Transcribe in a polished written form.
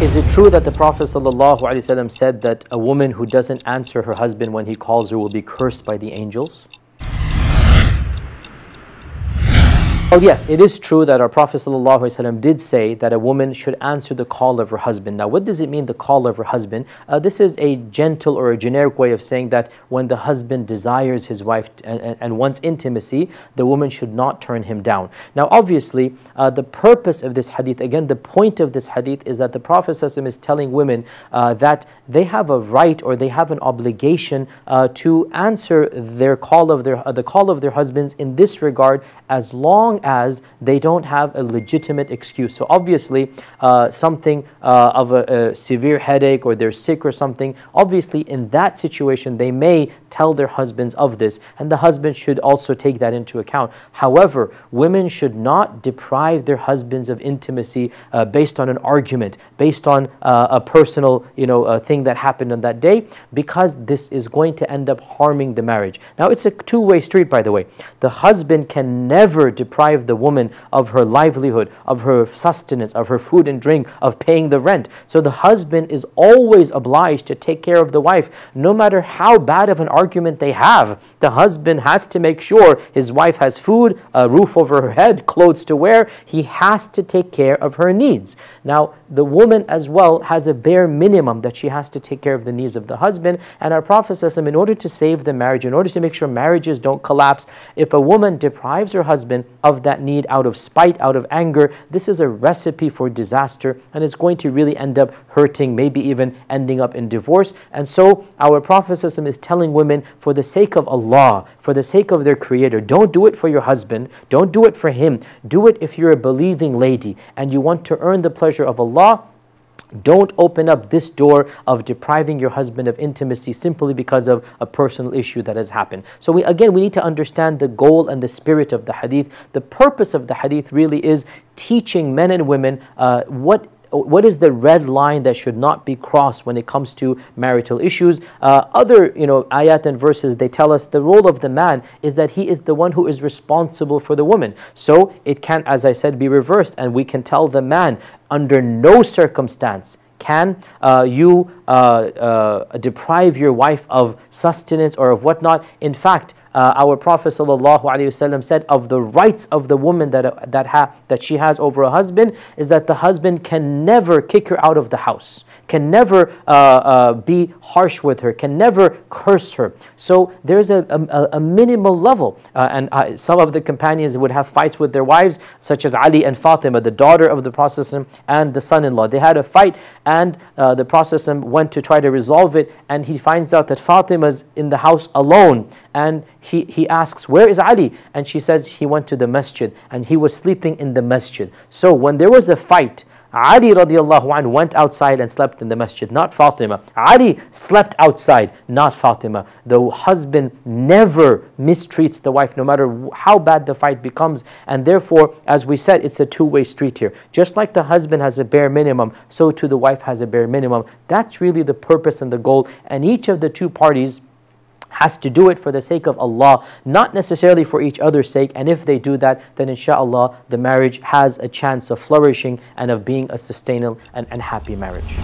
Is it true that the Prophet ﷺ said that a woman who doesn't answer her husband when he calls her will be cursed by the angels? Well, yes, it is true that our Prophet ﷺ did say that a woman should answer the call of her husband. Now, what does it mean, the call of her husband? This is a gentle or a generic way of saying that when the husband desires his wife and wants intimacy, the woman should not turn him down. Now, obviously, the purpose of this hadith, again, the point of this hadith is that the Prophet ﷺ is telling women that they have a right or they have an obligation to answer their call of the call of their husbands in this regard, as long as they don't have a legitimate excuse. So obviously something of a severe headache, or they're sick or something, obviously in that situation they may tell their husbands of this, and the husband should also take that into account. However, women should not deprive their husbands of intimacy based on an argument, based on a personal thing that happened on that day, because this is going to end up harming the marriage. Now, it's a two-way street, by the way. The husband can never deprive the woman of her livelihood, of her sustenance, of her food and drink, of paying the rent. So the husband is always obliged to take care of the wife, no matter how bad of an argument they have. The husband has to make sure his wife has food, a roof over her head, clothes to wear. He has to take care of her needs. Now, the woman as well has a bare minimum that she has to take care of the needs of the husband. And our Prophet says, in order to save the marriage, in order to make sure marriages don't collapse, if a woman deprives her husband of that need out of spite, out of anger, this is a recipe for disaster, and it's going to really end up hurting, maybe even ending up in divorce. And so our Prophet is telling women, for the sake of Allah, for the sake of their Creator, don't do it for your husband, don't do it for him, do it if you're a believing lady and you want to earn the pleasure of Allah. Don't open up this door of depriving your husband of intimacy simply because of a personal issue that has happened. So we need to understand the goal and the spirit of the hadith. The purpose of the hadith really is teaching men and women what is the red line that should not be crossed when it comes to marital issues. Other ayat and verses, they tell us the role of the man is that he is the one who is responsible for the woman. So it can, as I said, be reversed, and we can tell the man, under no circumstance can you deprive your wife of sustenance or of whatnot. In fact, our Prophet ﷺ said of the rights of the woman that she has over her husband is that the husband can never kick her out of the house, can never be harsh with her, can never curse her. So there's a minimal level. And some of the companions would have fights with their wives, such as Ali and Fatima, the daughter of the Prophet and the son-in-law. They had a fight, and the Prophet went to try to resolve it, and he finds out that Fatima's in the house alone. And he asks, where is Ali? And she says, he went to the masjid, and he was sleeping in the masjid. So when there was a fight, Ali radiallahu anhu went outside and slept in the masjid, not Fatima. Ali slept outside, not Fatima. The husband never mistreats the wife, no matter how bad the fight becomes. And therefore, as we said, it's a two-way street here. Just like the husband has a bare minimum, so too the wife has a bare minimum. That's really the purpose and the goal. And each of the two parties has to do it for the sake of Allah, not necessarily for each other's sake. And if they do that, then inshallah the marriage has a chance of flourishing and of being a sustainable and happy marriage.